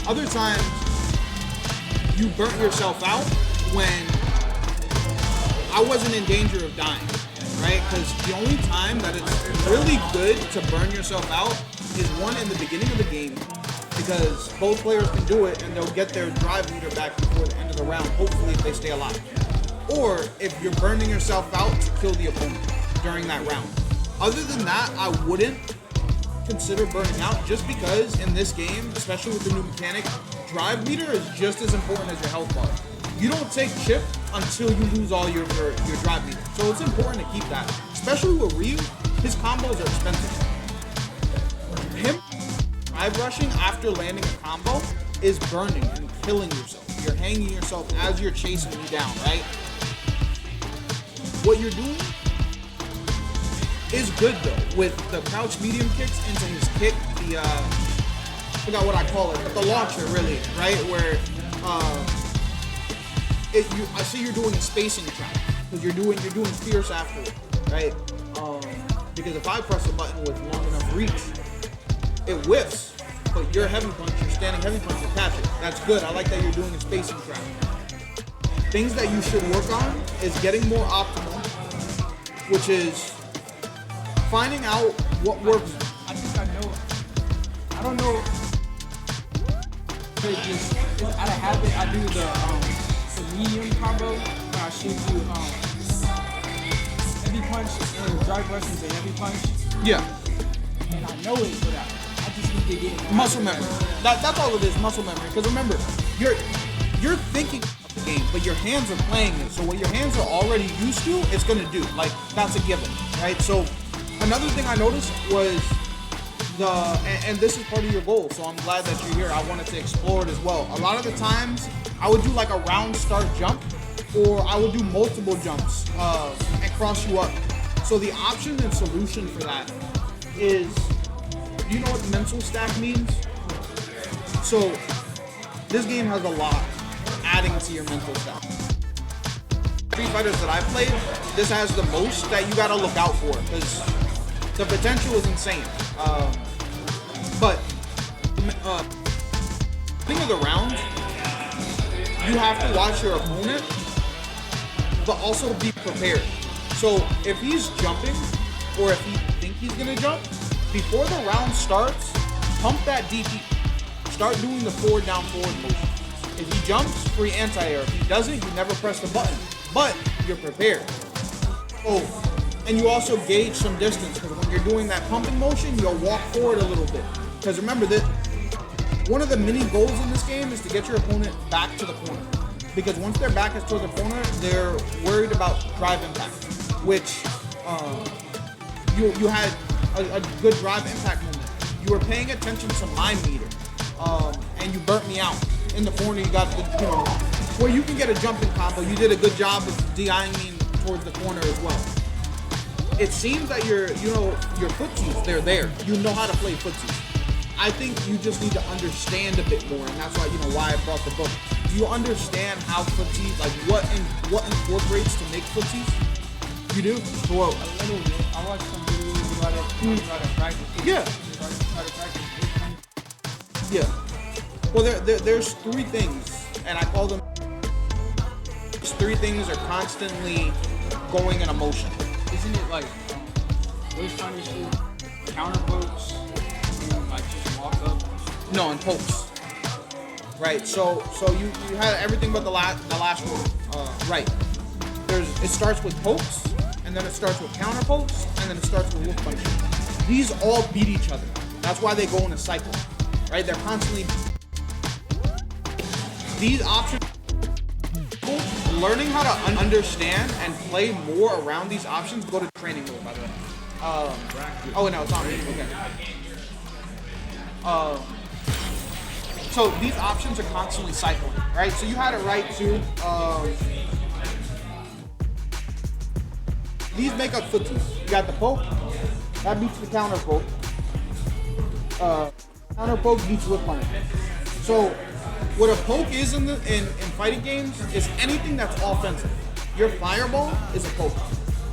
Other times, you burnt yourself out when I wasn't in danger of dying, right? Because the only time that it's really good to burn yourself out is one in the beginning of the game, because both players can do it and they'll get their drive meter back before the end of the round, hopefully if they stay alive. Or if you're burning yourself out to kill the opponent during that round. Other than that, I wouldn't consider burning out, just because in this game, especially with the new mechanic, drive meter is just as important as your health bar. You don't take chip until you lose all your drive meter. So it's important to keep that. Especially with Ryu, his combos are expensive. Him drive rushing after landing a combo is burning and killing yourself. You're hanging yourself as you're chasing you down, right? What you're doing is good though, with the crouch medium kicks into his kick, the I forgot what I call it, but the launcher really, right? Where I see you're doing a spacing trap because you're doing fierce after it, right? Because if I press a button with long enough reach, it whiffs, but your heavy punch, your standing heavy punch will catch it. That's good. I like that you're doing a spacing trap. Things that you should work on is getting more optimal, which is finding out what works. I think I know. I don't know. Just out of habit, I do the medium combo. Where I should do heavy punch and drive rush into heavy punch. Yeah. And I know it, but I just need to get it. Muscle memory. That's all it is, muscle memory. Because remember, you're thinking of the game, but your hands are playing it. So what your hands are already used to, it's gonna do. Like, that's a given, right? So another thing I noticed was and this is part of your goal, so I'm glad that you're here. I wanted to explore it as well. A lot of the times, I would do like a round start jump, or I would do multiple jumps and cross you up. So the option and solution for that is, do you know what mental stack means? So this game has a lot adding to your mental stack. Street Fighters that I played, this has the most that you gotta look out for, because the potential is insane. But thing of the round, you have to watch your opponent, but also be prepared. So if he's jumping, or if you think he's gonna jump, before the round starts, pump that DP. Start doing the forward down forward motion. If he jumps, free anti-air. If he doesn't, you never press the button, but you're prepared. Oh, and you also gauge some distance, because when you're doing that pumping motion, you'll walk forward a little bit. Because remember that one of the mini goals in this game is to get your opponent back to the corner. Because once their back is toward the corner, they're worried about drive impact, which you had a good drive impact moment. You were paying attention to my meter, and you burnt me out. In the corner, you got the, where you can get a jumping combo. You did a good job of DIing me towards the corner as well. It seems that your footsies, they're there. You know how to play footsies. I think you just need to understand a bit more, and that's why I brought the book. Do you understand how footsies, like what incorporates to make footsies? You do? Well, a little bit. I watched some videos about it. Try to practice. Yeah. Try to practice. Yeah. Well, there's three things, and I call them. These three things are constantly going in a motion. Isn't it like waist punish, counter pokes, and like just walk up? No, and pokes. Right. So you had everything but the last one. Right. It starts with pokes, and then it starts with counter pokes, and then it starts with wolf punches. These all beat each other. That's why they go in a cycle. Right. They're constantly. These options. Learning how to understand and play more around these options. Go to training mode, by the way. Oh no, it's on me. Okay. So these options are constantly cycling, right? So you had it right too. These make up footsies. You got the poke, that beats the counter poke. Counter poke beats whip punch. So what a poke is in fighting games is anything that's offensive. Your fireball is a poke.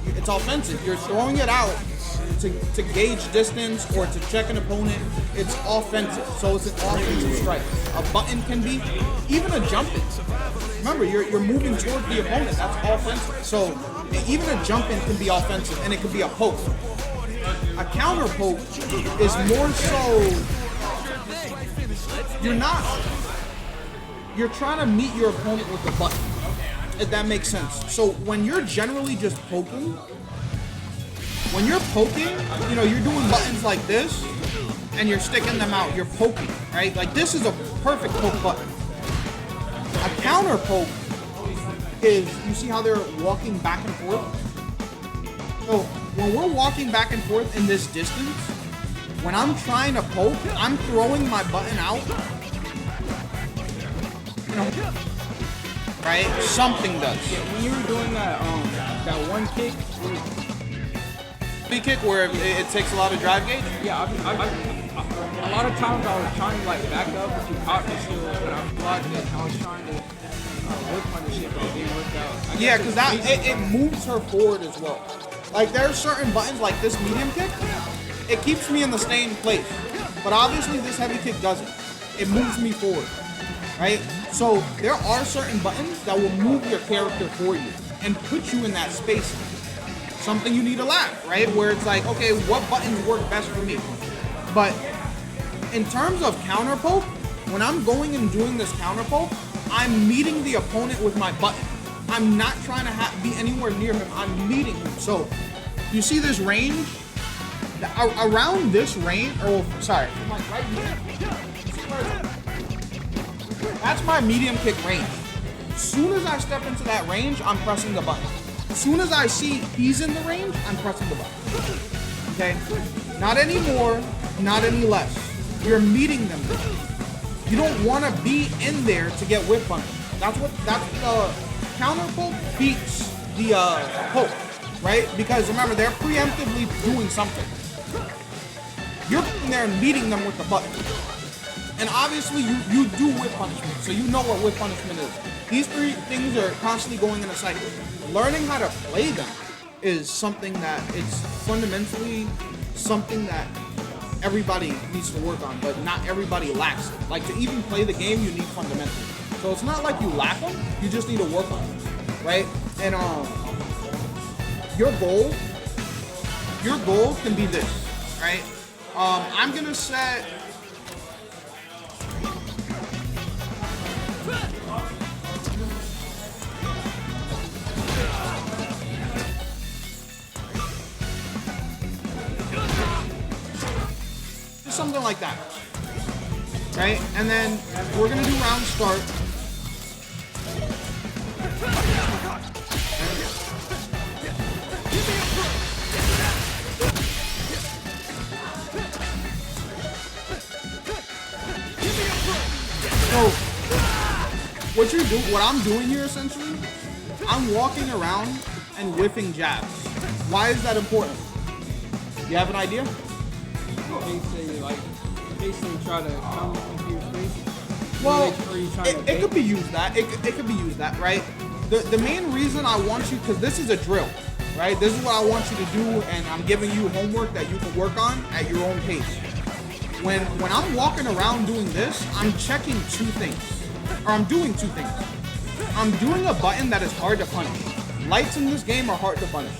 It's offensive. You're throwing it out to gauge distance or to check an opponent. It's offensive, so it's an offensive strike. A button can be even a jumping. Remember, you're moving toward the opponent. That's offensive. So even a jumping can be offensive, and it could be a poke. A counter poke is more so you're trying to meet your opponent with the button, if that makes sense. So when you're generally just poking, you know, you're doing buttons like this, and you're sticking them out, you're poking, right? Like this is a perfect poke button. A counter poke is, you see how they're walking back and forth? So when we're walking back and forth in this distance, when I'm trying to poke, I'm throwing my button out. You know, right? Something does. Yeah, when you were doing that one kick, free kick where it takes a lot of drive gauge. yeah, a lot of times I was trying to like back up if you caught me still, but I blocked it. I was trying to whip punish it, but it didn't work out. Yeah, because it moves her forward as well. Like there are certain buttons like this medium kick, it keeps me in the same place. But obviously this heavy kick doesn't. It moves me forward, right? So there are certain buttons that will move your character for you and put you in that space. Something you need to laugh, right? Where it's like, okay, what buttons work best for me? But in terms of counter poke, when I'm going and doing this counter poke, I'm meeting the opponent with my button. I'm not trying to be anywhere near him. I'm meeting him. So you see this range? Around this range, sorry, like right here. That's my medium kick range. As soon as I step into that range, I'm pressing the button. As soon as I see he's in the range, I'm pressing the button. Okay? Not any more, not any less. You're meeting them there. You don't want to be in there to get whip punished. That's the counter poke beats the poke, right? Because remember, they're preemptively doing something. You're in there and meeting them with the button. And obviously you do whip punishment, so you know what whip punishment is. These three things are constantly going in a cycle. Learning how to play them is something that it's fundamentally something that everybody needs to work on, but not everybody lacks it. Like to even play the game, you need fundamentals. So it's not like you lack them, you just need to work on them, right? And your goal can be this, right? I'm gonna set something like that, right? And then we're gonna do round start. So what I'm doing here essentially, I'm walking around and whiffing jabs. Why is that important? You have an idea? They say try to come into your face. Well, it could be used that. It could be used that, right? The main reason I want you, because this is a drill, right? This is what I want you to do, and I'm giving you homework that you can work on at your own pace. When I'm walking around doing this, I'm checking two things, or I'm doing two things. I'm doing a button that is hard to punish. Lights in this game are hard to punish.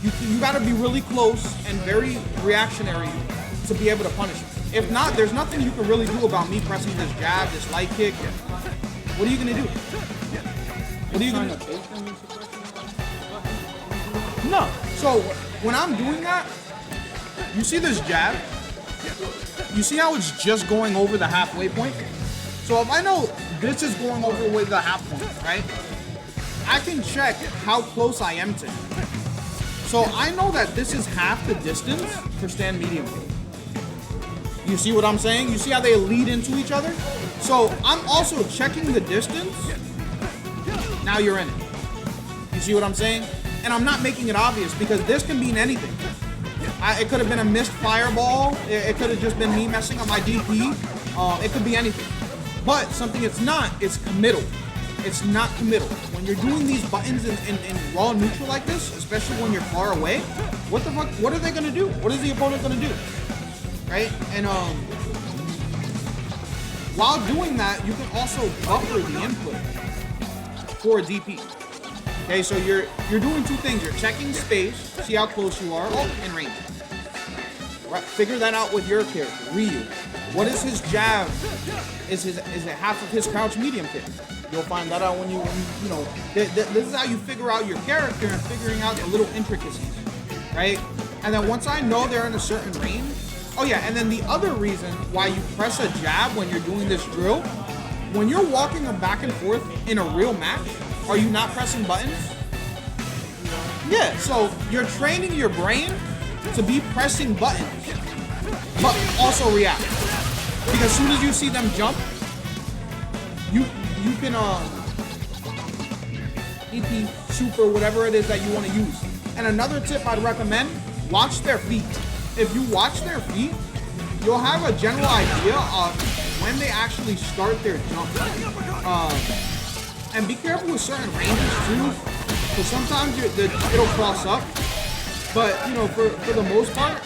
You gotta be really close and very reactionary to be able to punish it. If not, there's nothing you can really do about me pressing this jab, this light kick. What are you gonna do? What are you gonna do? No. So when I'm doing that, you see this jab? You see how it's just going over the halfway point? So if I know this is going over with the half point, right? I can check how close I am to him. So I know that this is half the distance for stand medium. You see what I'm saying? You see how they lead into each other? So I'm also checking the distance. Now you're in it. You see what I'm saying? And I'm not making it obvious because this can mean anything. It could have been a missed fireball. It could have just been me messing up my DP. It could be anything. But something it's not, it's committal. it's not committal. When you're doing these buttons in raw neutral like this, especially when you're far away, what the fuck, what are they gonna do? What is the opponent gonna do? Right? And while doing that, you can also buffer the input for a DP. Okay, so you're doing two things. You're checking space, see how close you are, in range. Right, figure that out with your character, Ryu. What is his jab? Is it half of his crouch medium kick? You'll find that out when you know. This is how you figure out your character and figuring out the little intricacies, right? And then once I know they're in a certain range, oh yeah, and then the other reason why you press a jab when you're doing this drill, when you're walking them back and forth in a real match, are you not pressing buttons? Yeah, so you're training your brain to be pressing buttons, but also react. Because as soon as you see them jump, you can EP, super, whatever it is that you want to use. And another tip I'd recommend, watch their feet. If you watch their feet, you'll have a general idea of when they actually start their jump. And be careful with certain ranges too, because sometimes it'll cross up. But you know, for the most part,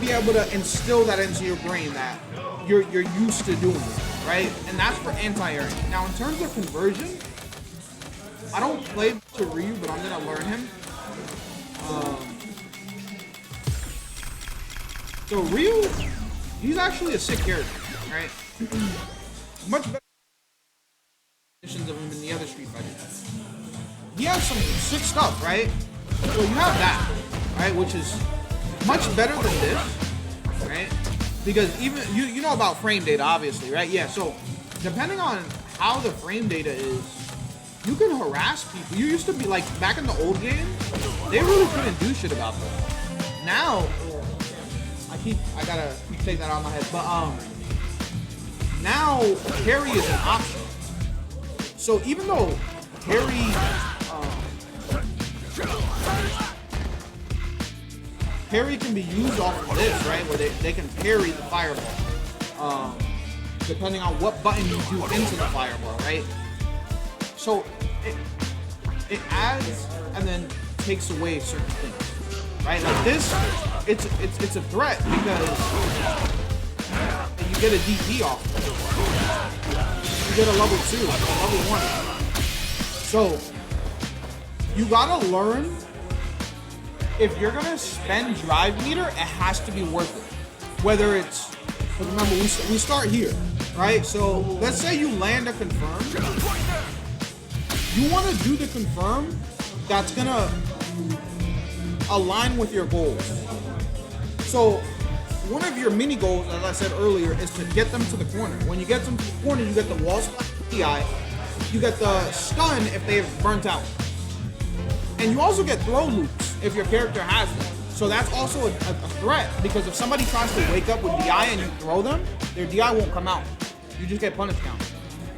be able to instill that into your brain that you're used to doing it, right? And that's for anti-airing. Now, in terms of conversion, I don't play to Ryu, but I'm gonna learn him. So Ryu, he's actually a sick character, right? Much better of him in the other Street Fighters. He has some sick stuff, right? So you have that, right? Which is much better than this, right? Because even you know about frame data, obviously, right? Yeah. So depending on how the frame data is, you can harass people. You used to be like back in the old game, they really couldn't do shit about that. Now, I gotta take that out of my head, but now parry is an option. So even though parry can be used off of this, right? Where they can parry the fireball, depending on what button you do into the fireball, right? So it adds and then takes away certain things, right? Like this, it's a threat because you get a DP off. You get a level 2, a level 1. So you gotta learn, if you're gonna spend drive meter, it has to be worth it. Whether it's, because remember we start here, right? So let's say you land a confirm. You want to do the confirm that's gonna align with your goals. So one of your mini goals, as I said earlier, is to get them to the corner. When you get them to the corner, you get the wall splat DI, you get the stun if they've burnt out. And you also get throw loops if your character has them. So that's also a threat, because if somebody tries to wake up with DI and you throw them, their DI won't come out. You just get punish count.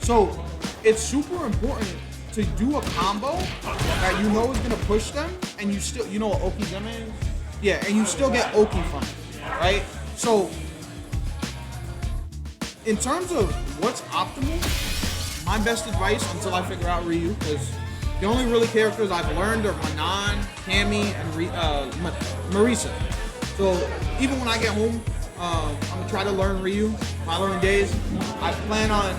So it's super important to do a combo that you know is gonna push them, and you still, you know what Okizeme is? Yeah, and you still get Oki from it, right? So in terms of what's optimal, my best advice until I figure out Ryu, because the only really characters I've learned are Manan, Cammy, and Marisa. So even when I get home, I'm gonna try to learn Ryu. My learning days, I plan on,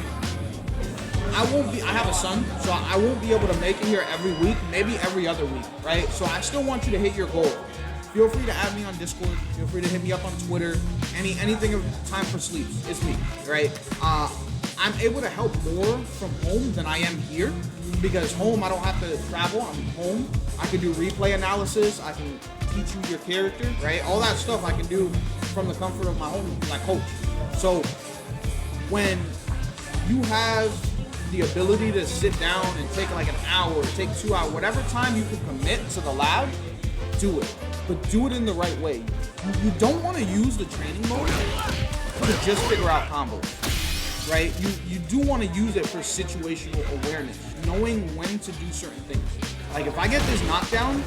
I have a son, so I won't be able to make it here every week, maybe every other week, right? So I still want you to hit your goal. Feel free to add me on Discord. Feel free to hit me up on Twitter. Anything of TimeForSleeps, it's me, right? I'm able to help more from home than I am here, because home I don't have to travel. I'm home. I can do replay analysis. I can teach you your character, right? All that stuff I can do from the comfort of my home, like coach. So when you have the ability to sit down and take like an hour, take 2 hours, whatever time you can commit to the lab, do it. But do it in the right way. You don't want to use the training mode to just figure out combos, right? You do want to use it for situational awareness, knowing when to do certain things. Like if I get this knockdown,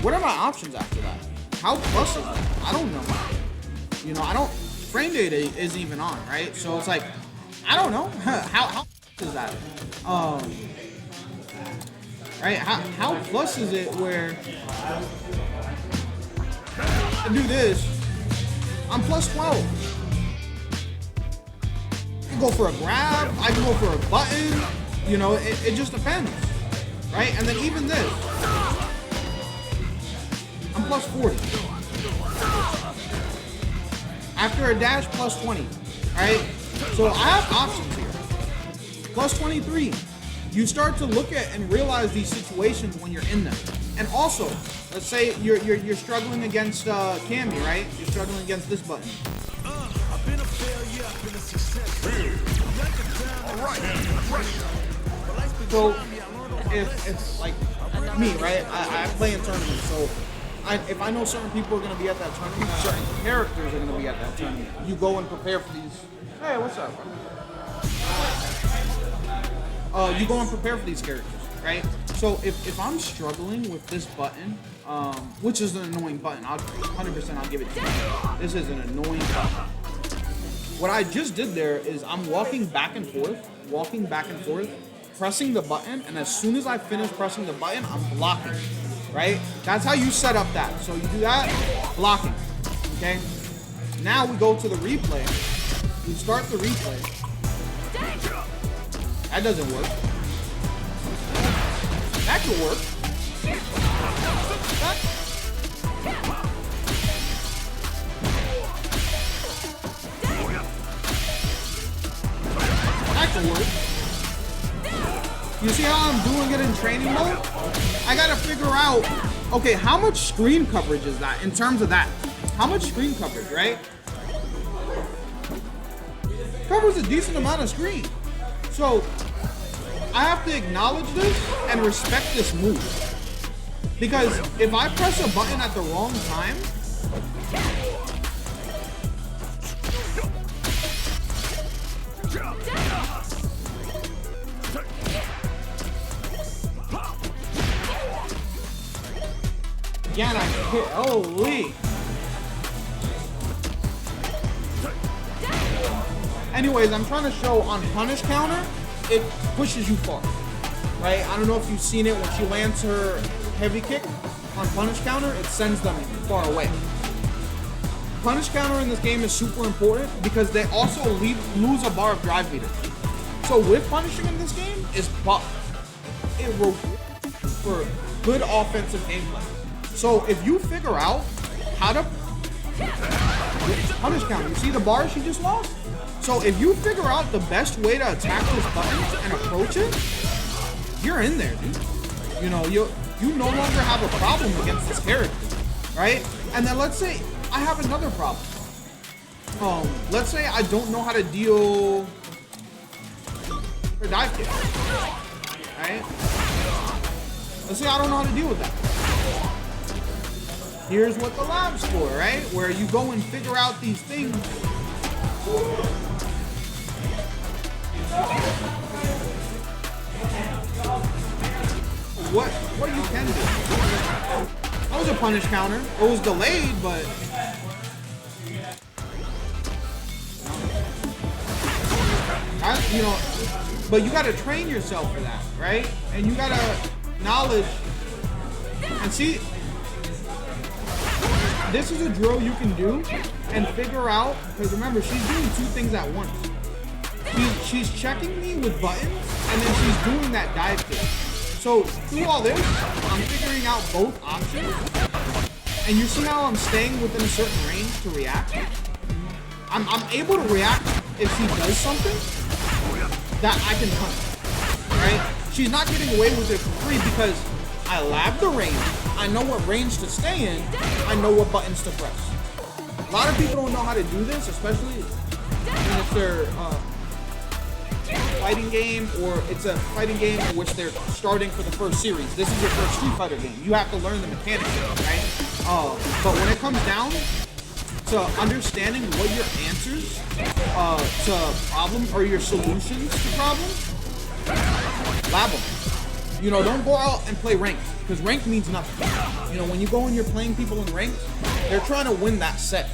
what are my options after that? How plus is that? I don't know. You know, frame data isn't even on, right? So it's like, I don't know. How is that? Right? How plus is it where I do this, I'm plus 12. I can go for a grab, I can go for a button, you know, it just depends, right? And then even this, I'm plus 40. After a dash, plus 20, right? So I have options here. Plus 23. You start to look at and realize these situations when you're in them. And also, let's say you're struggling against Cammy, right? You're struggling against this button. So if like me, right? I play in tournaments, so if I know certain people are going to be at that tournament, certain characters are going to be at that tournament, you go and prepare for these. Hey, what's up, bro? You go and prepare for these characters, right? So if I'm struggling with this button, which is an annoying button, 100% I'll give it to you. This is an annoying button. What I just did there is I'm walking back and forth, pressing the button, and as soon as I finish pressing the button, I'm blocking, right? That's how you set up that. So you do that, blocking, okay? Now we go to the replay. We start the replay. That doesn't work. That could work. That could work. You see how I'm doing it in training mode? I gotta figure out, okay, how much screen coverage is that in terms of that? How much screen coverage, right? Covers a decent amount of screen. So I have to acknowledge this and respect this move. Because if I press a button at the wrong time, again, I hit, holy. Anyways, I'm trying to show on punish counter, it pushes you far, right? I don't know if you've seen it when she lands her heavy kick on punish counter, it sends them far away. Punish counter in this game is super important because they also lose a bar of drive meter. So with punishing in this game is buff. It rewards for good offensive gameplay. So if you figure out how to punish counter, you see the bar she just lost? So if you figure out the best way to attack this button and approach it, you're in there, dude. You know, you no longer have a problem against this character, right? And then let's say I have another problem. Let's say I don't know how to deal for dive kick, right? Let's say I don't know how to deal with that. Here's what the lab's for, right? Where you go and figure out these things. What you can do. That was a punish counter. It was delayed, but you know, but you gotta train yourself for that, right? And you gotta knowledge and see. This is a drill you can do and figure out, because remember, she's doing two things at once. She's checking me with buttons, and then she's doing that dive kick. So through all this, I'm figuring out both options, and you see how I'm staying within a certain range to react? I'm able to react if she does something that I can hunt, right? She's not getting away with it for free because I lab the range. I know what range to stay in. I know what buttons to press. A lot of people don't know how to do this, especially when it's their fighting game, or it's a fighting game in which they're starting for the first series. This is your first Street Fighter game. You have to learn the mechanics of it, right? But when it comes down to understanding what your answers to problems or your solutions to problems, lab them. You know, don't go out and play ranked, because ranked means nothing. You know, when you go and you're playing people in ranked, they're trying to win that set.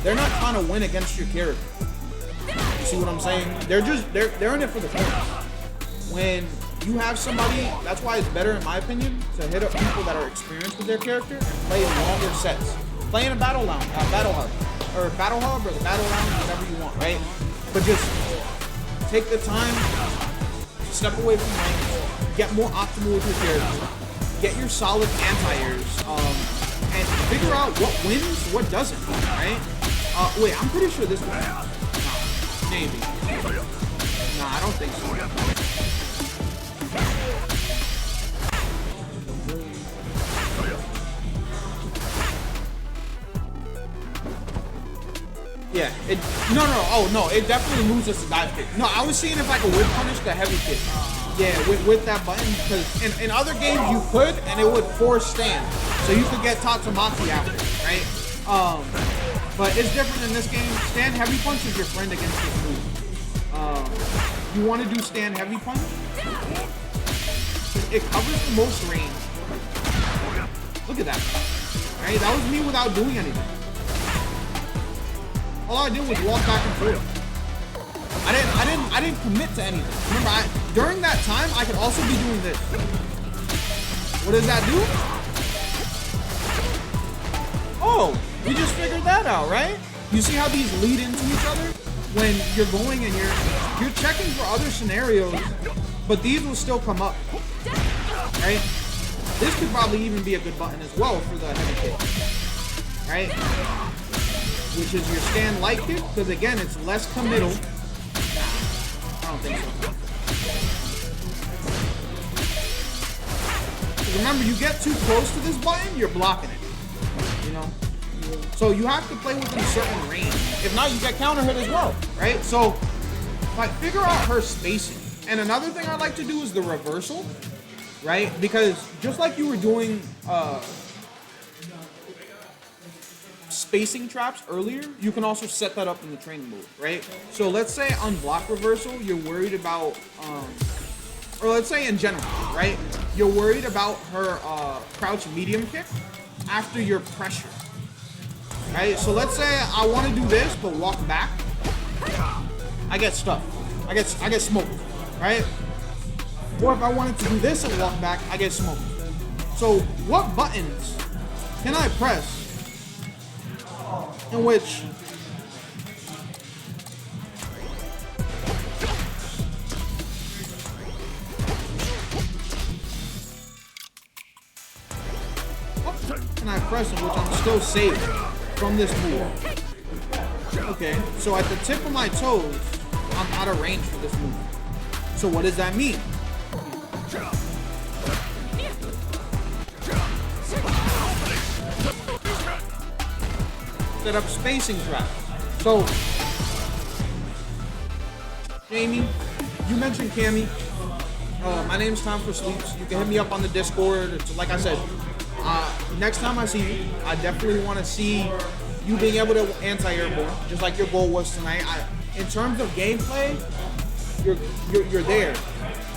they're not trying to win against your character. You see what I'm saying? They're in it for the points. When you have somebody, that's why it's better, in my opinion, to hit up people that are experienced with their character and play longer sets. Play in a battle hub, or the battle round, whatever you want, right? But just take the time to step away from ranks, get more optimal with your character, get your solid anti-airs, and figure out what wins, what doesn't, right? Wait, I'm pretty sure this one. Nah, maybe. Nah, I don't think so. Yeah, it definitely moves us to dive kick. No, I was seeing if I could whip punish the heavy kick. Yeah, with that button, because in other games you could, and it would force stand. So you could get Tatsumaki after, right? But it's different in this game. Stand heavy punch is your friend against this move. You want to do stand heavy punch? It covers the most range. Look at that. Right? That was me without doing anything. All I did was walk back and forth. I didn't commit to anything. Remember, during that time, I could also be doing this. What does that do? Oh, we just figured that out, right? You see how these lead into each other? When you're going and you're checking for other scenarios, but these will still come up, right? This could probably even be a good button as well for the heavy kick, right? Which is your stand light kick, because again, it's less committal. Nah, I don't think so. Remember, you get too close to this button, you're blocking it. You know? So you have to play within a certain range. If not, you get counter hit as well, right? So, like, figure out her spacing. And another thing I like to do is the reversal, right? Because just like you were doing spacing traps earlier, you can also set that up in the training mode, right? So let's say on block reversal, you're worried about, or let's say in general, right? You're worried about her crouch medium kick after your pressure, right? So let's say I want to do this, but walk back. I get stuck. I get smoked, right? Or if I wanted to do this and walk back, I get smoked. So what buttons can I press in which I'm still safe from this move? Okay, so at the tip of my toes, I'm out of range for this move. So what does that mean? Set up spacing traps. So, Jamie, you mentioned Cammy. My name's TimeForSleeps. You can hit me up on the Discord. It's, like I said, next time I see you, I definitely want to see you being able to anti-airborne, just like your goal was tonight. In terms of gameplay, you're there.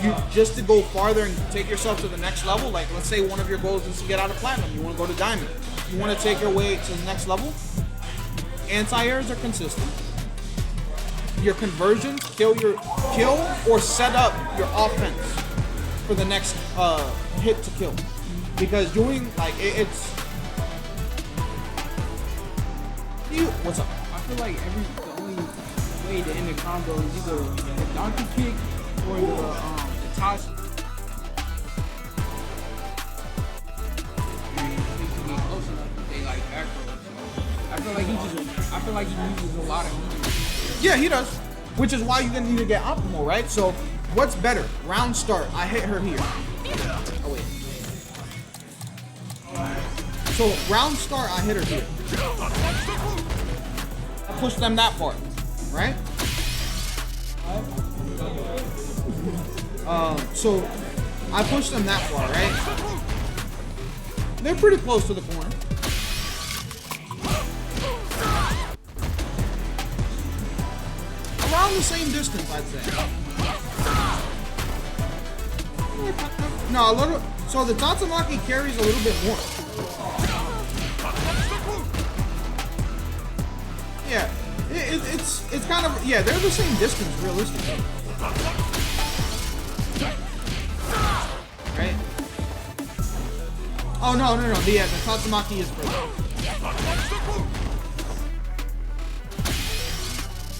You just to go farther and take yourself to the next level. Like, let's say one of your goals is to get out of platinum. You want to go to diamond. You want to take your way to the next level. Anti-airs are consistent. Your conversions kill or set up your offense for the next hit to kill. Because doing like it's you. What's up? I feel like the only way to end the combo is either the donkey kick or the toss. Close enough, they like back row. So I feel like he uses a lot of medium. Yeah, he does. Which is why you're gonna need to get optimal, right? So what's better? Round start. I hit her here. Oh wait. So round start, I hit her here. I pushed them that far, right? So I pushed them that far, right? They're pretty close to the corner. Around the same distance, I'd say. No, a little. So the Tatsumaki carries a little bit more. Yeah. It's kind of, yeah, they're the same distance, realistically. Right? Oh, no. The Tatsumaki is further.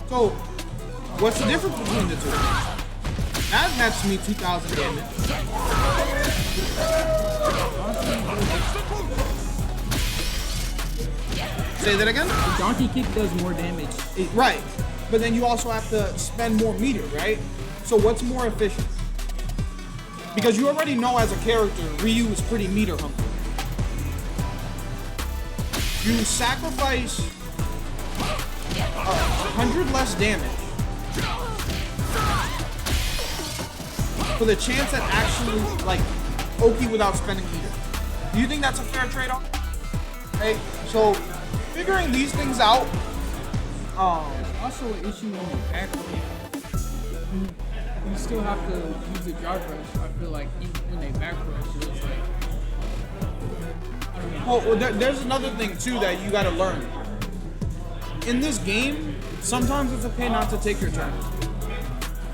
So, what's the difference between the two? That nets me 2,000 damage. Say that again? The donkey kick does more damage. Right. But then you also have to spend more meter, right? So what's more efficient? Because you already know as a character, Ryu is pretty meter hungry. You sacrifice 100 less damage for the chance at actually, like, Oki without spending meter. Do you think that's a fair trade-off? Okay, so figuring these things out. Also an issue when you back row. You still have to use the drive rush. I feel like even when they back rush, so it's like. I don't know. Well, there's another thing too that you gotta learn. In this game, sometimes it's okay not to take your turn.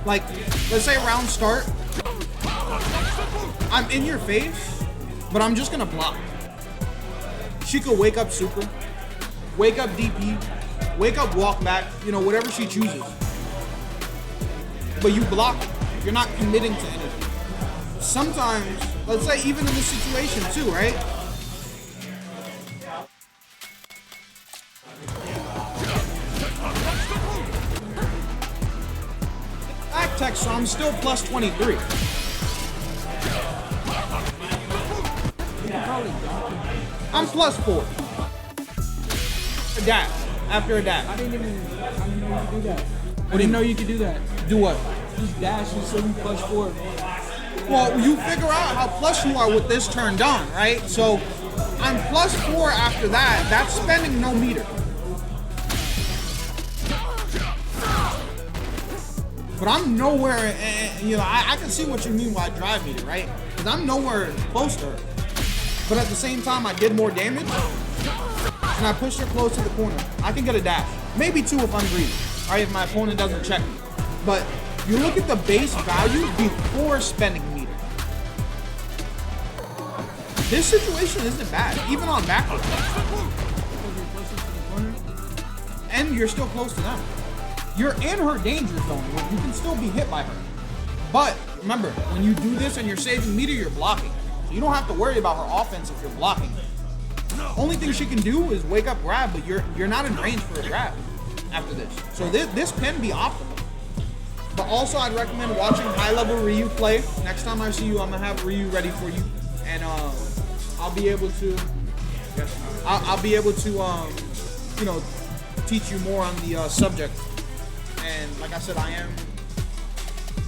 Like, let's say round start, I'm in your face, but I'm just gonna block. She could wake up super, wake up DP, wake up walk back, you know, whatever she chooses. But you block it. You're not committing to anything. Sometimes, let's say even in this situation too, right? Back tech, so I'm still plus 23. I'm plus 4. A dash. After a dash. I didn't know you could do that. I didn't know you could do that. Do what? Just dash and say you plus 4. Well, you figure out how plus you are with this turned on, right? So I'm plus 4 after that. That's spending no meter. But I'm nowhere, you know, I can see what you mean by drive meter, right? Because I'm nowhere close to her. But at the same time, I did more damage, and I pushed her close to the corner. I can get a dash. Maybe 2 if I'm greedy, right? If my opponent doesn't check me. But you look at the base value before spending meter. This situation isn't bad, even on backwards. And you're still close to them. You're in her danger zone. You can still be hit by her. But remember, when you do this and you're saving meter, you're blocking. So you don't have to worry about her offense if you're blocking. Only thing she can do is wake up grab, but you're not in range for a grab after this. So this can be optimal. But also, I'd recommend watching high-level Ryu play. Next time I see you, I'm gonna have Ryu ready for you, and I'll be able to, you know, teach you more on the subject. And like I said, I am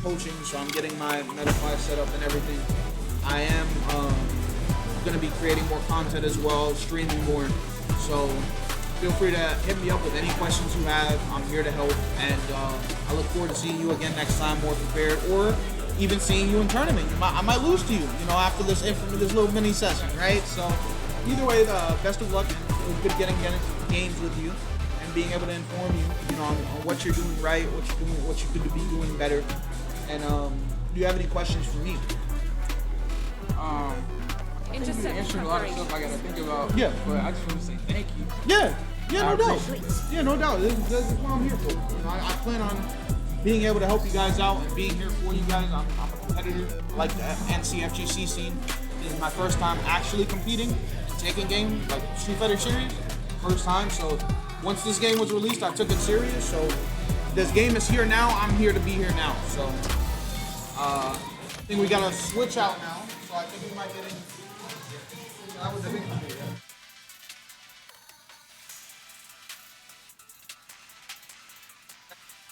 coaching, so I'm getting my Metafy set up and everything. I am gonna be creating more content as well, streaming more. So feel free to hit me up with any questions you have. I'm here to help, and I look forward to seeing you again next time, more prepared, or even seeing you in tournament. I might lose to you, you know, after this little mini session, right? So either way, best of luck, and it was good getting games with you and being able to inform you, you know, on what you're doing right, what you could be doing better. And do you have any questions for me? I think you answered a lot of stuff I gotta think about. Yeah. But I just want to say thank you. Yeah, no doubt. appreciate Yeah, no doubt. This is what I'm here for. You know, I plan on being able to help you guys out and being here for you guys. I'm a competitor. I like the NCFGC scene. This is my first time actually competing and taking games like Street Fighter series. First time. So once this game was released, I took it serious. So this game is here now. I'm here to be here now. So I think we got to switch out now. So I think we might get in. That was a big